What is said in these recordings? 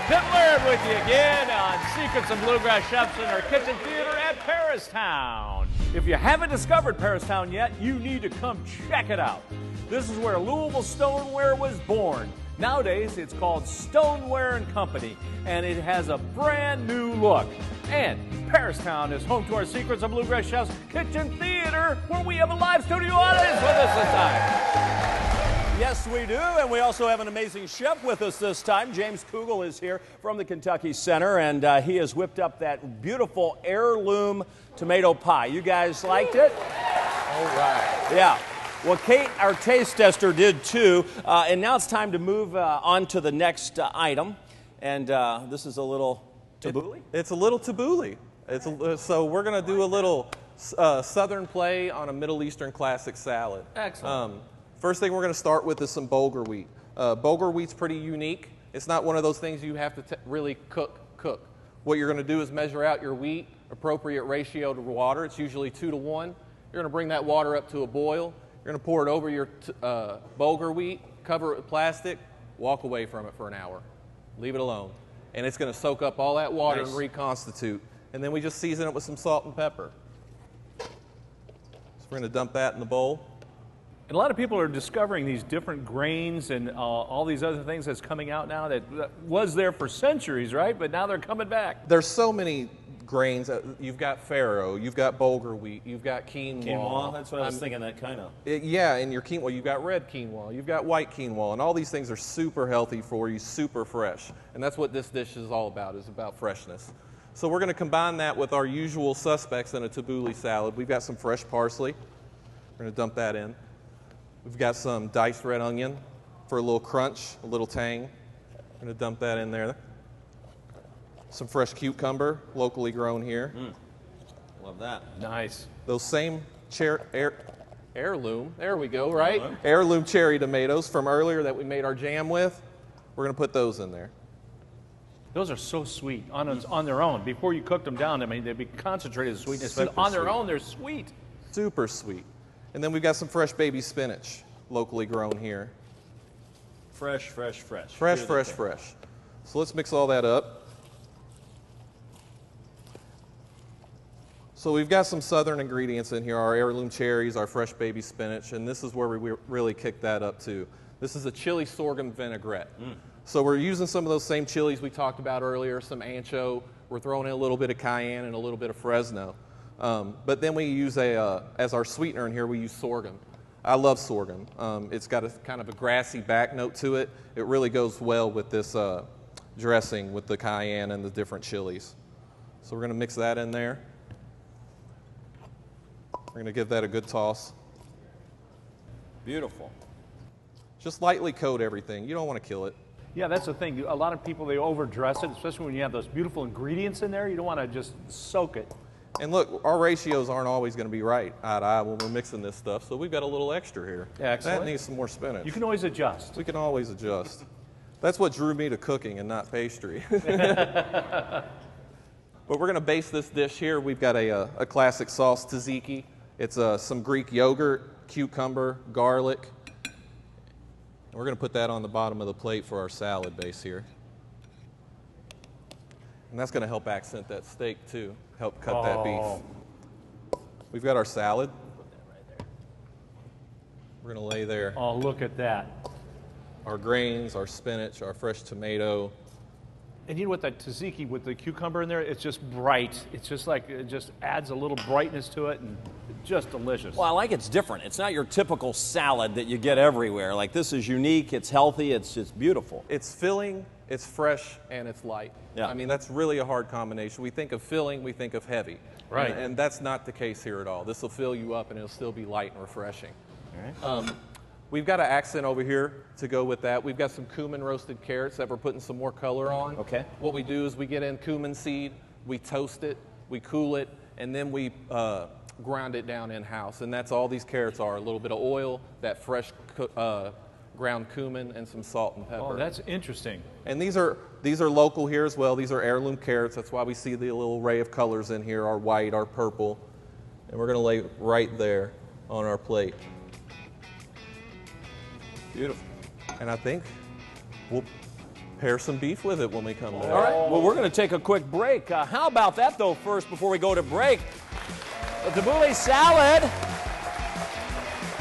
Tim Laird with you again on Secrets of Bluegrass Chefs in our kitchen theater at Paristown. If you haven't discovered Paristown yet, you need to come check it out. This is where Louisville Stoneware was born. Nowadays, it's called Stoneware & Company, and it has a brand new look. And Paristown is home to our Secrets of Bluegrass Chefs kitchen theater, where we have a live studio audience with us this time. Yes, we do, and we also have an amazing chef with us this time. James Kugel is here from the Kentucky Center, and he has whipped up that beautiful heirloom tomato pie. You guys liked it? All right. Yeah. Well, Kate, our taste tester, did too. And now it's time to move on to the next item. And this is a little tabouli? It's a little tabouli. So we're going to do a little southern play on a Middle Eastern classic salad. Excellent. First thing we're going to start with is some bulgur wheat. Bulgur wheat's pretty unique. It's not one of those things you have to really cook. What you're going to do is measure out your wheat, appropriate ratio to water. It's usually 2 to 1. You're going to bring that water up to a boil. You're going to pour it over your bulgur wheat, cover it with plastic, walk away from it for an hour. Leave it alone. And it's going to soak up all that water and reconstitute. And then we just season it with some salt and pepper. So we're going to dump that in the bowl. And a lot of people are discovering these different grains and all these other things that's coming out now that was there for centuries, right? But now they're coming back. There's so many grains. You've got farro, you've got bulgur wheat, you've got quinoa. Quinoa, that's what I was thinking, that kind of. Yeah, and your quinoa, you've got red quinoa, you've got white quinoa, and all these things are super healthy for you, super fresh. And that's what this dish is all about, is about freshness. So we're going to combine that with our usual suspects in a tabouli salad. We've got some fresh parsley. We're going to dump that in. We've got some diced red onion for a little crunch, a little tang. We're going to dump that in there. Some fresh cucumber, locally grown here. Love that. Nice. Those same heirloom, there we go, right? Uh-huh. Heirloom cherry tomatoes from earlier that we made our jam with. We're going to put those in there. Those are so sweet on their own. Before you cooked them down, I mean, they'd be concentrated sweetness. But on their own, they're sweet. Super sweet. And then we've got some fresh baby spinach, locally grown here. Fresh. Fresh. So let's mix all that up. So we've got some southern ingredients in here, our heirloom cherries, our fresh baby spinach, and this is where we really kick that up too. This is a chili sorghum vinaigrette. So we're using some of those same chilies we talked about earlier, some ancho. We're throwing in a little bit of cayenne and a little bit of Fresno. But then we use as our sweetener in here, we use sorghum. I love sorghum. It's got a kind of a grassy back note to it. It really goes well with this dressing with the cayenne and the different chilies. So we're going to mix that in there. We're going to give that a good toss. Beautiful. Just lightly coat everything. You don't want to kill it. Yeah, that's the thing. A lot of people, they overdress it, especially when you have those beautiful ingredients in there. You don't want to just soak it. And look, our ratios aren't always going to be right eye to eye when we're mixing this stuff, so we've got a little extra here. Excellent. That needs some more spinach. You can always adjust. We can always adjust. That's what drew me to cooking and not pastry. But we're going to base this dish here. We've got a classic sauce, tzatziki. It's some Greek yogurt, cucumber, garlic. And we're going to put that on the bottom of the plate for our salad base here. And that's going to help accent that steak too, help cut that beef. We've got our salad. Put that right there. We're going to lay there Oh, look at that. our grains, our spinach, our fresh tomato. And you know what, that tzatziki with the cucumber in there, it's just bright. It's just like, it just adds a little brightness to it, and just delicious. Well, I like it's different. It's not your typical salad that you get everywhere. Like, this is unique, it's healthy, it's just beautiful. It's filling, it's fresh, and it's light. Yeah. I mean, that's really a hard combination. We think of filling, we think of heavy. Right. And that's not the case here at all. This will fill you up, and it'll still be light and refreshing. All right. We've got an accent over here to go with that. We've got some cumin roasted carrots that we're putting some more color on. Okay. What we do is we get in cumin seed, we toast it, we cool it, and then we ground it down in-house. And that's all these carrots are, a little bit of oil, that fresh ground cumin, and some salt and pepper. Oh, that's interesting. And these are local here as well. These are heirloom carrots. That's why we see the little array of colors in here, our white, our purple. And we're going to lay right there on our plate. Beautiful. And I think we'll pair some beef with it when we come back. All right, well, we're going to take a quick break. How about that, though, first, before we go to break? The Tabouli Salad.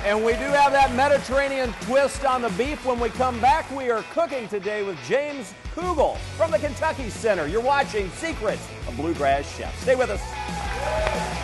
And we do have that Mediterranean twist on the beef. When we come back, we are cooking today with James Kugel from the Kentucky Center. You're watching Secrets of Bluegrass Chefs. Stay with us.